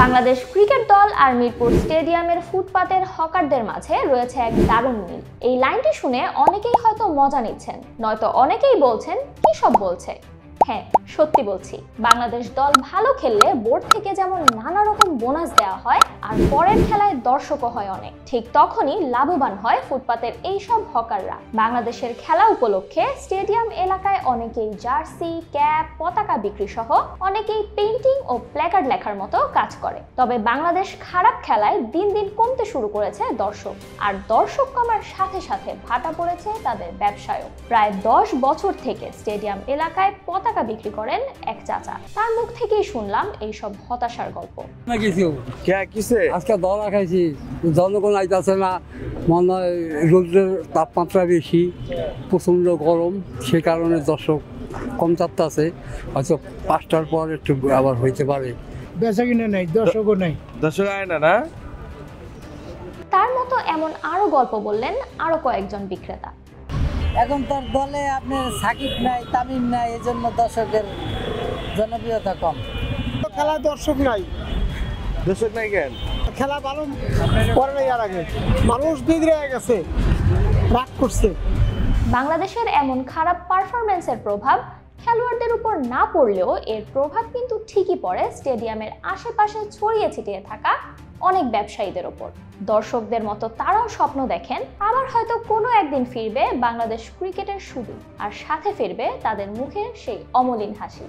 Bangladesh cricket দল আর মিরপুর স্টেডিয়ামের ফুটপাতের হকারদের মাঝে রয়েছে এক দারুণ মিল। এই লাইনটি শুনে অনেকেই হয়তো মজা নিচ্ছেন, নয়তো অনেকেই বলছেন কি সব বলছে। হ্যাঁ, সত্যি বলছি, বাংলাদেশ দল ভালো খেললে বোর্ড থেকে যেমন নানা রকম বোনাস দেওয়া হয় আর পরের খেলায় দর্শকও হয় অনেক, ঠিক তখনই লাভবান হয় ফুটপাতের এইসব হকাররা। বাংলাদেশের খেলা উপলক্ষে স্টেডিয়াম এলাকায় অনেকেই জার্সি, ক্যাপ, পতাকা বিক্রি সহ অনেকেই পেইন্টিং ও প্ল্যাকার্ড লেখার মতো কাজ করে। তবে বাংলাদেশ খারাপ খেলায় দিন দিন কমতে শুরু করেছে দর্শক, আর দর্শক কমার সাথে সাথে ভাটা পড়েছে তাদের ব্যবসায়ও। প্রায় 10 বছর থেকে স্টেডিয়াম এলাকায় পতাকা বিক্রি করেন এক চাচা, তার মুখ থেকেই শুনলাম এইসব হতাশার গল্প। আজকে দলা খাইছি, জনগণ আইতাছে না, মনে হয় রোদের তাপমাত্রা বেশি, প্রচন্ড গরম, সে কারণে দর্শক কম চাপতে আছে। হয়তো 5টার পর একটু আবার হইতে পারে। বেচা কিনে নেই, দর্শকও নেই, দর্শক আয় না। তার মতো এমন আরো গল্প বললেন আরো কয়েকজন বিক্রেতা। এখন তার দলে আপনার সাকিব নাই, তামিম নাই, এজন্য দর্শকের জনপ্রিয়তা কম। খেলায় দর্শক নাই। দর্শক নাই কেন? খেলা ভালো করে নাই, আর আগে মানুষ বিগড়ে গেছে, রাগ করছে। বাংলাদেশের এমন খারাপ পারফরম্যান্সের প্রভাব খেলোয়াড়দের উপর না পড়লেও এর প্রভাব কিন্তু ঠিকই পড়ে স্টেডিয়ামের আশেপাশে ছড়িয়ে ছিটিয়ে থাকা অনেক ব্যবসায়ীদের ওপর। দর্শকদের মতো তারাও স্বপ্ন দেখেন আবার হয়তো কোনো একদিন ফিরবে বাংলাদেশ ক্রিকেটের শুরু, আর সাথে ফিরবে তাদের মুখে সেই অমলিন হাসি।